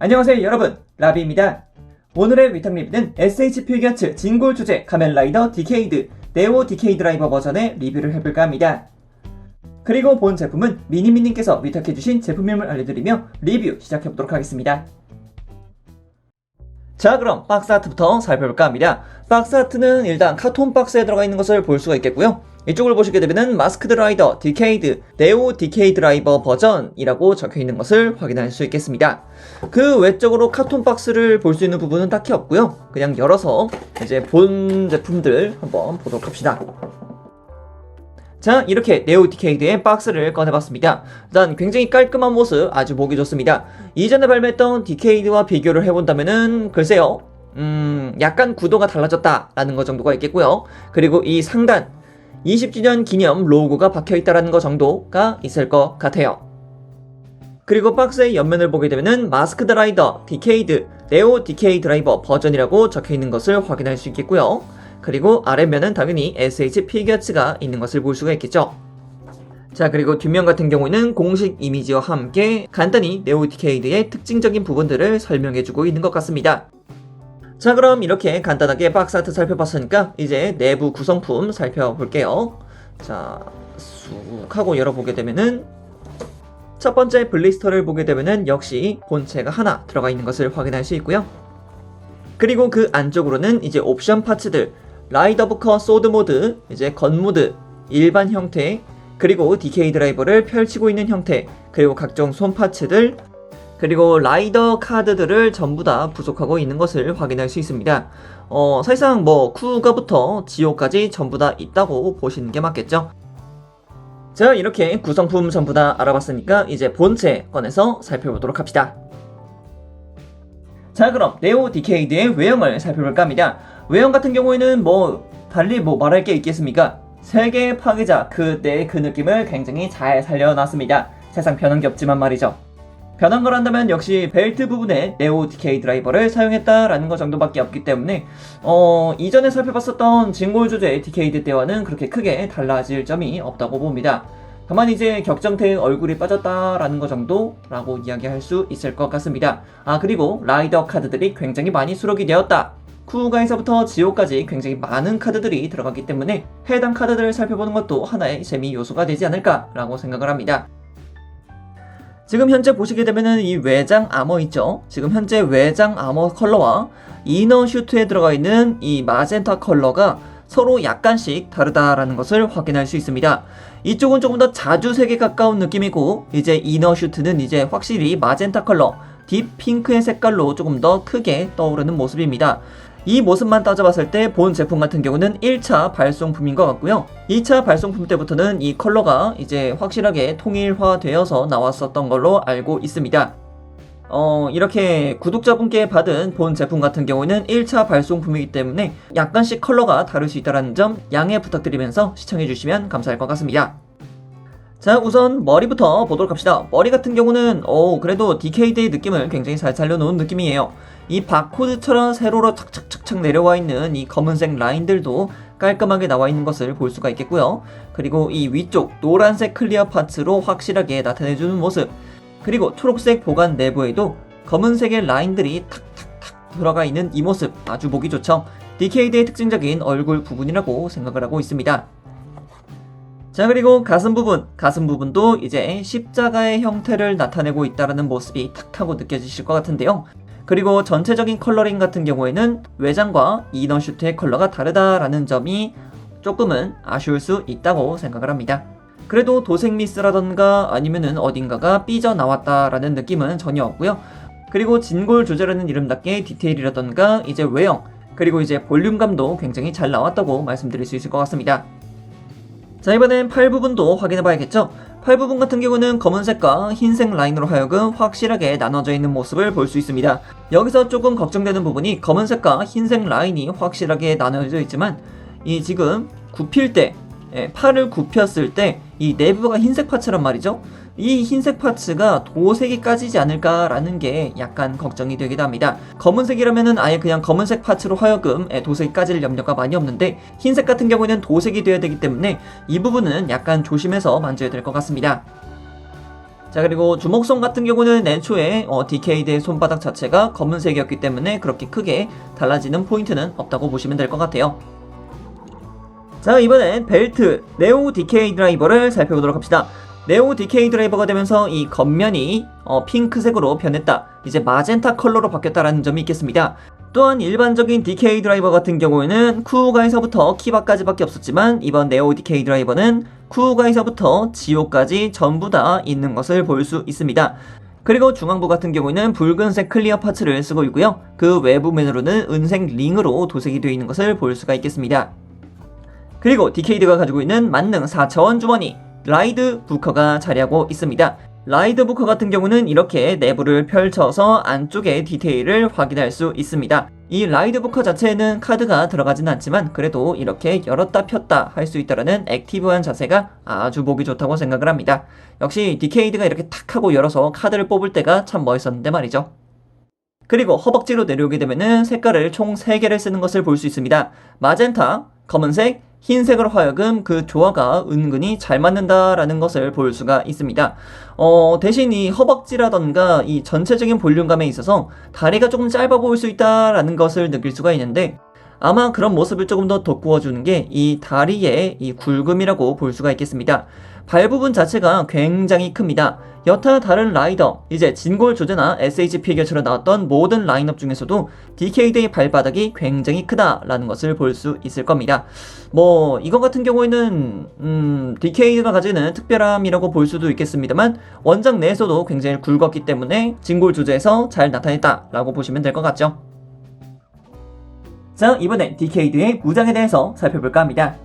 안녕하세요 여러분, 라비입니다. 오늘의 위탁 리뷰는 SH 필겨츠 진골 주제 가면라이더 디케이드 네오 디케이 드라이버 버전의 리뷰를 해볼까 합니다. 그리고 본 제품은 미니미님께서 위탁해주신 제품명을 알려드리며 리뷰 시작해보도록 하겠습니다. 자, 그럼 박스 아트부터 살펴볼까 합니다. 박스 아트는 일단 카톤 박스에 들어가 있는 것을 볼 수가 있겠고요. 이쪽을 보시게 되면 마스크드 라이더 디케이드 네오 디케이 드라이버 버전이라고 적혀있는 것을 확인할 수 있겠습니다. 그 외적으로 카톤 박스를 볼 수 있는 부분은 딱히 없고요. 그냥 열어서 이제 본 제품들 한번 보도록 합시다. 자, 이렇게 네오 디케이드의 박스를 꺼내봤습니다. 일단 굉장히 깔끔한 모습 아주 보기 좋습니다. 이전에 발매했던 디케이드와 비교를 해본다면은 글쎄요, 약간 구도가 달라졌다라는 것 정도가 있겠고요. 그리고 이 상단 20주년 기념 로고가 박혀있다라는 것 정도가 있을 것 같아요. 그리고 박스의 옆면을 보게 되면은 마스크드 라이더 디케이드 네오 디케이 드라이버 버전이라고 적혀있는 것을 확인할 수 있겠고요. 그리고 아랫면은 당연히 SH 필겨츠가 있는 것을 볼 수가 있겠죠. 자, 그리고 뒷면 같은 경우에는 공식 이미지와 함께 간단히 네오 디케이드의 특징적인 부분들을 설명해주고 있는 것 같습니다. 자, 그럼 이렇게 간단하게 박스 아트 살펴봤으니까 이제 내부 구성품 살펴볼게요. 자, 쑥 하고 열어보게 되면은 첫 번째 블리스터를 보게 되면은 역시 본체가 하나 들어가 있는 것을 확인할 수 있고요. 그리고 그 안쪽으로는 이제 옵션 파츠들 라이더부커 소드 모드, 이제 건 모드, 일반 형태, 그리고 디케이 드라이버를 펼치고 있는 형태, 그리고 각종 손 파츠들, 그리고 라이더 카드들을 전부 다 부속하고 있는 것을 확인할 수 있습니다. 사실상 뭐 쿠가부터 지오까지 전부 다 있다고 보시는 게 맞겠죠. 자, 이렇게 구성품 전부 다 알아봤으니까 이제 본체 꺼내서 살펴보도록 합시다. 자, 그럼 네오 디케이드의 외형을 살펴볼까 합니다. 외형 같은 경우에는 달리 말할 게 있겠습니까? 세계의 파괴자 그때의 그 느낌을 굉장히 잘 살려놨습니다. 세상 변한 게 없지만 말이죠. 변한 걸 한다면 역시 벨트 부분에 네오 디케이 드라이버를 사용했다라는 것 정도밖에 없기 때문에 이전에 살펴봤었던 진골 주제 디케이드 때와는 그렇게 크게 달라질 점이 없다고 봅니다. 다만 이제 격정태의 얼굴이 빠졌다라는 것 정도라고 이야기할 수 있을 것 같습니다. 아, 그리고 라이더 카드들이 굉장히 많이 수록이 되었다. 쿠가에서부터 지오까지 굉장히 많은 카드들이 들어갔기 때문에 해당 카드들을 살펴보는 것도 하나의 재미 요소가 되지 않을까라고 생각을 합니다. 지금 현재 보시게 되면은 이 외장 아머 있죠? 지금 현재 외장 아머 컬러와 이너 슈트에 들어가 있는 이 마젠타 컬러가 서로 약간씩 다르다라는 것을 확인할 수 있습니다. 이쪽은 조금 더 자주색에 가까운 느낌이고 이제 이너 슈트는 이제 확실히 마젠타 컬러, 딥 핑크의 색깔로 조금 더 크게 떠오르는 모습입니다. 이 모습만 따져봤을 때 본 제품 같은 경우는 1차 발송품인 것 같고요. 2차 발송품 때부터는 이 컬러가 이제 확실하게 통일화되어서 나왔었던 걸로 알고 있습니다. 이렇게 구독자분께 받은 본 제품 같은 경우는 1차 발송품이기 때문에 약간씩 컬러가 다를 수 있다는 점 양해 부탁드리면서 시청해주시면 감사할 것 같습니다. 자, 우선 머리부터 보도록 합시다. 머리 같은 경우는 그래도 디케이드의 느낌을 굉장히 잘 살려놓은 느낌이에요. 이 바코드처럼 세로로 착착착착 내려와 있는 이 검은색 라인들도 깔끔하게 나와 있는 것을 볼 수가 있겠고요. 그리고 이 위쪽 노란색 클리어 파츠로 확실하게 나타내주는 모습, 그리고 초록색 보관 내부에도 검은색의 라인들이 탁탁탁 들어가 있는 이 모습 아주 보기 좋죠. 디케이드의 특징적인 얼굴 부분이라고 생각을 하고 있습니다. 자, 그리고 가슴 부분도 이제 십자가의 형태를 나타내고 있다는 모습이 탁 하고 느껴지실 것 같은데요. 그리고 전체적인 컬러링 같은 경우에는 외장과 이너 슈트의 컬러가 다르다라는 점이 조금은 아쉬울 수 있다고 생각을 합니다. 그래도 도색 미스라던가 아니면은 어딘가가 삐져나왔다라는 느낌은 전혀 없고요. 그리고 진골 조제라는 이름답게 디테일이라던가 이제 외형, 그리고 이제 볼륨감도 굉장히 잘 나왔다고 말씀드릴 수 있을 것 같습니다. 자, 이번엔 팔 부분도 확인해봐야겠죠? 팔 부분 같은 경우는 검은색과 흰색 라인으로 하여금 확실하게 나눠져 있는 모습을 볼 수 있습니다. 여기서 조금 걱정되는 부분이 검은색과 흰색 라인이 확실하게 나눠져 있지만 이 지금 굽힐 때, 팔을 굽혔을 때 이 내부가 흰색 파츠란 말이죠. 이 흰색 파츠가 도색이 까지지 않을까라는 게 약간 걱정이 되기도 합니다. 검은색이라면은 아예 그냥 검은색 파츠로 하여금 도색이 까질 염려가 많이 없는데 흰색 같은 경우에는 도색이 되어야 되기 때문에 이 부분은 약간 조심해서 만져야 될 것 같습니다. 자, 그리고 주먹손 같은 경우는 애초에 디케이드의 손바닥 자체가 검은색이었기 때문에 그렇게 크게 달라지는 포인트는 없다고 보시면 될 것 같아요. 자, 이번엔 벨트 네오 디케이 드라이버를 살펴보도록 합시다. 네오 디케이 드라이버가 되면서 이 겉면이 핑크색으로 변했다, 이제 마젠타 컬러로 바뀌었다라는 점이 있겠습니다. 또한 일반적인 디케이 드라이버 같은 경우에는 쿠우가에서부터 키바까지밖에 없었지만 이번 네오 디케이 드라이버는 쿠우가에서부터 지오까지 전부 다 있는 것을 볼 수 있습니다. 그리고 중앙부 같은 경우에는 붉은색 클리어 파츠를 쓰고 있고요. 그 외부면으로는 은색 링으로 도색이 되어 있는 것을 볼 수가 있겠습니다. 그리고 디케이드가 가지고 있는 만능 4차원 주머니 라이드 부커가 자리하고 있습니다. 라이드 부커 같은 경우는 이렇게 내부를 펼쳐서 안쪽의 디테일을 확인할 수 있습니다. 이 라이드 부커 자체에는 카드가 들어가진 않지만 그래도 이렇게 열었다 폈다 할 수 있다는 액티브한 자세가 아주 보기 좋다고 생각을 합니다. 역시 디케이드가 이렇게 탁 하고 열어서 카드를 뽑을 때가 참 멋있었는데 말이죠. 그리고 허벅지로 내려오게 되면은 색깔을 총 3개를 쓰는 것을 볼 수 있습니다. 마젠타, 검은색, 흰색으로 하여금 그 조화가 은근히 잘 맞는다라는 것을 볼 수가 있습니다. 대신 이 허벅지라던가 이 전체적인 볼륨감에 있어서 다리가 조금 짧아 보일 수 있다라는 것을 느낄 수가 있는데, 아마 그런 모습을 조금 더 돋구어주는 게 이 다리의 이 굵음이라고 볼 수가 있겠습니다. 발 부분 자체가 굉장히 큽니다. 여타 다른 라이더, 이제 진골 조제나 SH 피겨처럼 나왔던 모든 라인업 중에서도 디케이드의 발바닥이 굉장히 크다라는 것을 볼 수 있을 겁니다. 이거 같은 경우에는 디케이드가 가지는 특별함이라고 볼 수도 있겠습니다만 원작 내에서도 굉장히 굵었기 때문에 진골 조제에서 잘 나타냈다라고 보시면 될 것 같죠. 자, 이번엔 디케이드의 무장에 대해서 살펴볼까 합니다.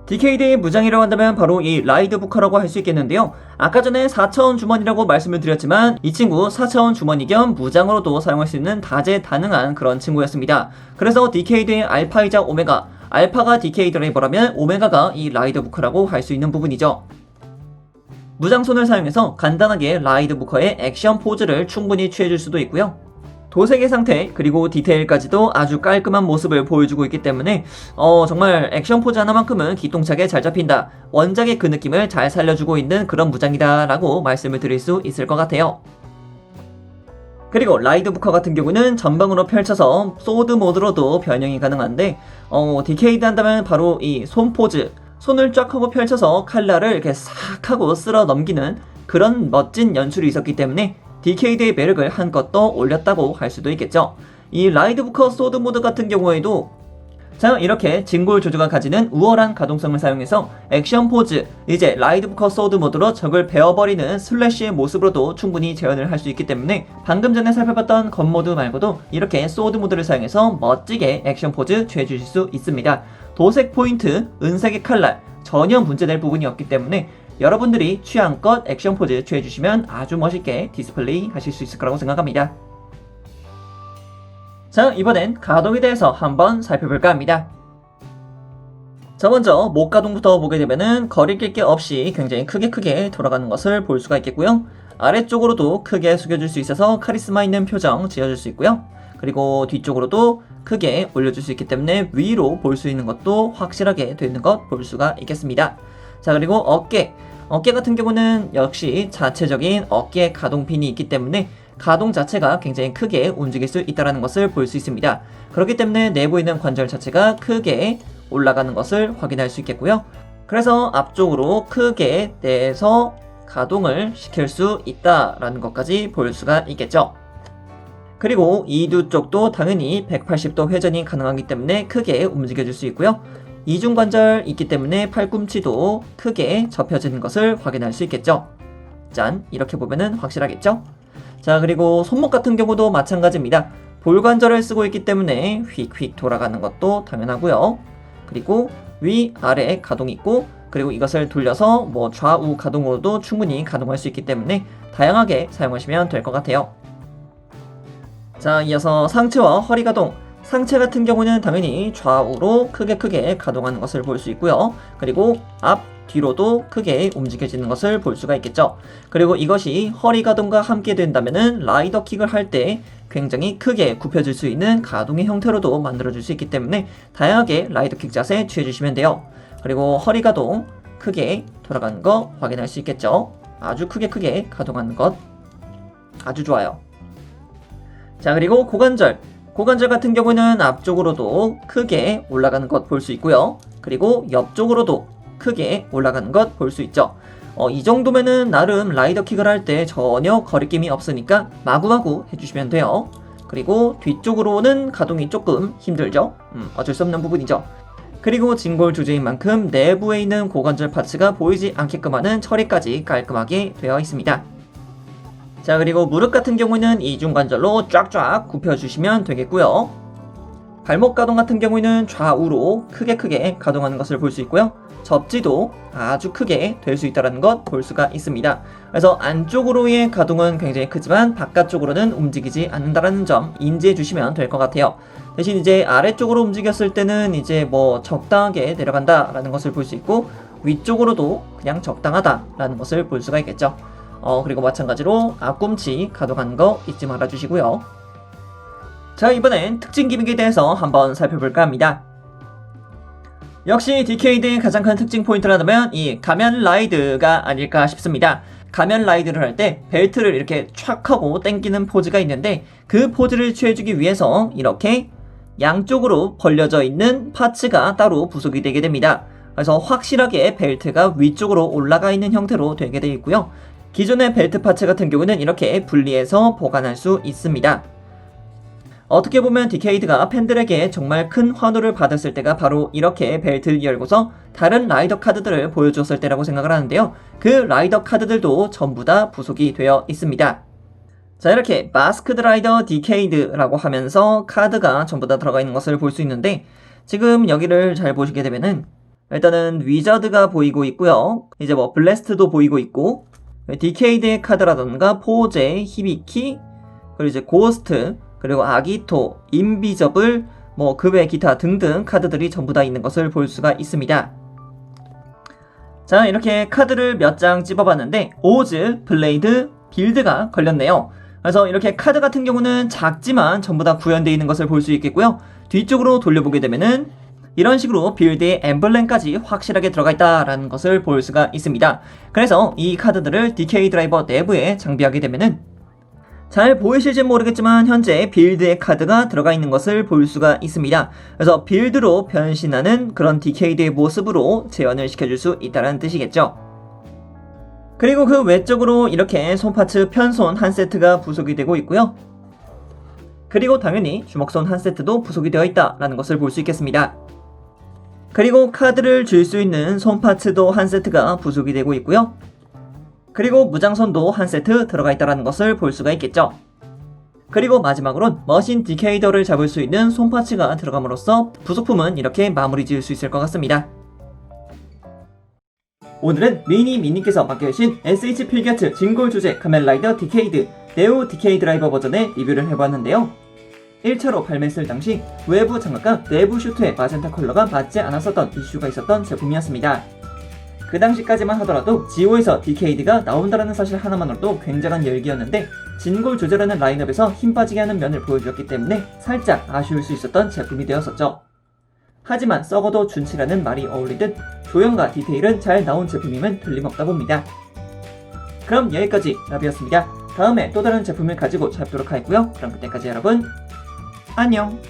디케이드의 무장이라고 한다면 바로 이 라이드 부커라고 할 수 있겠는데요. 아까 전에 4차원 주머니라고 말씀을 드렸지만 이 친구 4차원 주머니 겸 무장으로도 사용할 수 있는 다재다능한 그런 친구였습니다. 그래서 디케이드의 알파이자 오메가, 알파가 디케이 드라이버라면 오메가가 이 라이드 부커라고 할 수 있는 부분이죠. 무장손을 사용해서 간단하게 라이드 부커의 액션 포즈를 충분히 취해줄 수도 있고요. 도색의 상태 그리고 디테일까지도 아주 깔끔한 모습을 보여주고 있기 때문에 정말 액션 포즈 하나만큼은 기똥차게 잘 잡힌다, 원작의 그 느낌을 잘 살려주고 있는 그런 무장이다 라고 말씀을 드릴 수 있을 것 같아요. 그리고 라이드 부커 같은 경우는 전방으로 펼쳐서 소드 모드로도 변형이 가능한데 디케이드 한다면 바로 이 손 포즈, 손을 쫙 하고 펼쳐서 칼날을 이렇게 싹 하고 쓸어 넘기는 그런 멋진 연출이 있었기 때문에 디케이드의 매력을 한껏 더 올렸다고 할 수도 있겠죠. 이 라이드 부커 소드 모드 같은 경우에도 자, 이렇게 진골 조조가 가지는 우월한 가동성을 사용해서 액션 포즈, 이제 라이드 부커 소드 모드로 적을 베어버리는 슬래시의 모습으로도 충분히 재현을 할 수 있기 때문에 방금 전에 살펴봤던 건 모드 말고도 이렇게 소드 모드를 사용해서 멋지게 액션 포즈 취해주실 수 있습니다. 도색 포인트, 은색의 칼날 전혀 문제될 부분이 없기 때문에 여러분들이 취향껏 액션 포즈 취해주시면 아주 멋있게 디스플레이 하실 수 있을 거라고 생각합니다. 자, 이번엔 가동에 대해서 한번 살펴볼까 합니다. 자, 먼저 목 가동부터 보게 되면은 거리낄 게 없이 굉장히 크게 돌아가는 것을 볼 수가 있겠고요. 아래쪽으로도 크게 숙여줄 수 있어서 카리스마 있는 표정 지어줄 수 있고요. 그리고 뒤쪽으로도 크게 올려줄 수 있기 때문에 위로 볼 수 있는 것도 확실하게 되어 있는 것 볼 수가 있겠습니다. 자, 그리고 어깨 같은 경우는 역시 자체적인 어깨 가동핀이 있기 때문에 가동 자체가 굉장히 크게 움직일 수 있다는 것을 볼 수 있습니다. 그렇기 때문에 내부에 있는 관절 자체가 크게 올라가는 것을 확인할 수 있겠고요. 그래서 앞쪽으로 크게 내서 가동을 시킬 수 있다라는 것까지 볼 수가 있겠죠. 그리고 이두 쪽도 당연히 180도 회전이 가능하기 때문에 크게 움직여줄 수 있고요. 이중관절 있기 때문에 팔꿈치도 크게 접혀지는 것을 확인할 수 있겠죠. 짠! 이렇게 보면은 확실하겠죠? 자, 그리고 손목 같은 경우도 마찬가지입니다. 볼관절을 쓰고 있기 때문에 휙휙 돌아가는 것도 당연하고요. 그리고 위, 아래 가동이 있고, 그리고 이것을 돌려서 좌우 가동으로도 충분히 가동할 수 있기 때문에 다양하게 사용하시면 될 것 같아요. 자, 이어서 상체와 허리 가동. 상체 같은 경우는 당연히 좌우로 크게 가동하는 것을 볼 수 있고요. 그리고 앞, 뒤로도 크게 움직여지는 것을 볼 수가 있겠죠. 그리고 이것이 허리 가동과 함께 된다면은 라이더 킥을 할 때 굉장히 크게 굽혀질 수 있는 가동의 형태로도 만들어줄 수 있기 때문에 다양하게 라이더 킥 자세 취해주시면 돼요. 그리고 허리 가동 크게 돌아가는 거 확인할 수 있겠죠. 아주 크게 가동하는 것 아주 좋아요. 자, 그리고 고관절 같은 경우는 앞쪽으로도 크게 올라가는 것 볼 수 있고요. 그리고 옆쪽으로도 크게 올라가는 것 볼 수 있죠. 이 정도면은 나름 라이더킥을 할 때 전혀 거리낌이 없으니까 마구마구 해주시면 돼요. 그리고 뒤쪽으로는 가동이 조금 힘들죠. 어쩔 수 없는 부분이죠. 그리고 진골 주제인 만큼 내부에 있는 고관절 파츠가 보이지 않게끔 하는 처리까지 깔끔하게 되어 있습니다. 자, 그리고 무릎 같은 경우는 이중관절로 쫙쫙 굽혀주시면 되겠고요. 발목 가동 같은 경우에는 좌우로 크게 가동하는 것을 볼 수 있고요. 접지도 아주 크게 될 수 있다는 것 볼 수가 있습니다. 그래서 안쪽으로의 가동은 굉장히 크지만 바깥쪽으로는 움직이지 않는다는 점 인지해 주시면 될 것 같아요. 대신 이제 아래쪽으로 움직였을 때는 이제 뭐 적당하게 내려간다라는 것을 볼 수 있고, 위쪽으로도 그냥 적당하다라는 것을 볼 수가 있겠죠. 그리고 마찬가지로 앞꿈치 가동하는 거 잊지 말아 주시고요. 자, 이번엔 특징 기믹에 대해서 한번 살펴볼까 합니다. 역시 디케이드의 가장 큰 특징 포인트라면 이 가면 라이드가 아닐까 싶습니다. 가면 라이드를 할 때 벨트를 이렇게 촥 하고 당기는 포즈가 있는데, 그 포즈를 취해주기 위해서 이렇게 양쪽으로 벌려져 있는 파츠가 따로 부속이 되게 됩니다. 그래서 확실하게 벨트가 위쪽으로 올라가 있는 형태로 되게 되어 있고요. 기존의 벨트 파츠 같은 경우는 이렇게 분리해서 보관할 수 있습니다. 어떻게 보면 디케이드가 팬들에게 정말 큰 환호를 받았을 때가 바로 이렇게 벨트를 열고서 다른 라이더 카드들을 보여주었을 때라고 생각을 하는데요. 그 라이더 카드들도 전부 다 부속이 되어 있습니다. 자, 이렇게 마스크드 라이더 디케이드라고 하면서 카드가 전부 다 들어가 있는 것을 볼 수 있는데, 지금 여기를 잘 보시게 되면은 일단은 위저드가 보이고 있고요. 이제 뭐 블래스트도 보이고 있고, 디케이드의 카드라던가 포제, 히비키, 그리고 이제 고스트, 그리고 아기토, 인비저블, 뭐 그 외 기타 등등 카드들이 전부 다 있는 것을 볼 수가 있습니다. 자, 이렇게 카드를 몇 장 찝어봤는데 오즈, 블레이드, 빌드가 걸렸네요. 그래서 이렇게 카드 같은 경우는 작지만 전부 다 구현되어 있는 것을 볼 수 있겠고요. 뒤쪽으로 돌려보게 되면은 이런 식으로 빌드의 엠블렘까지 확실하게 들어가 있다라는 것을 볼 수가 있습니다. 그래서 이 카드들을 DK 드라이버 내부에 장비하게 되면은 잘 보이실지 모르겠지만 현재 빌드의 카드가 들어가 있는 것을 볼 수가 있습니다. 그래서 빌드로 변신하는 그런 디케이드의 모습으로 재현을 시켜줄 수 있다는 뜻이겠죠. 그리고 그 외적으로 이렇게 손파츠 편손 한 세트가 부속이 되고 있고요. 그리고 당연히 주먹손 한 세트도 부속이 되어 있다는 것을 볼 수 있겠습니다. 그리고 카드를 줄 수 있는 손파츠도 한 세트가 부속이 되고 있고요. 그리고 무장선도 한 세트 들어가 있다는 것을 볼 수가 있겠죠. 그리고 마지막으론 머신 디케이더를 잡을 수 있는 손파츠가 들어감으로써 부속품은 이렇게 마무리 지을 수 있을 것 같습니다. 오늘은 미니님께서 맡겨주신 SH 필기아트 진골 주제 카멘라이더 디케이드 네오 디케이 드라이버 버전의 리뷰를 해보았는데요. 1차로 발매했을 당시 외부 장갑과 내부 슈트의 마젠타 컬러가 맞지 않았었던 이슈가 있었던 제품이었습니다. 그 당시까지만 하더라도 지오에서 디케이드가 나온다는 사실 하나만으로도 굉장한 열기였는데, 진골 조제라는 라인업에서 힘 빠지게 하는 면을 보여주었기 때문에 살짝 아쉬울 수 있었던 제품이 되었었죠. 하지만 썩어도 준치라는 말이 어울리듯 조형과 디테일은 잘 나온 제품이면 틀림없다 봅니다. 그럼 여기까지 라비였습니다. 다음에 또 다른 제품을 가지고 찾도록 하겠고요. 그럼 그때까지 여러분 안녕.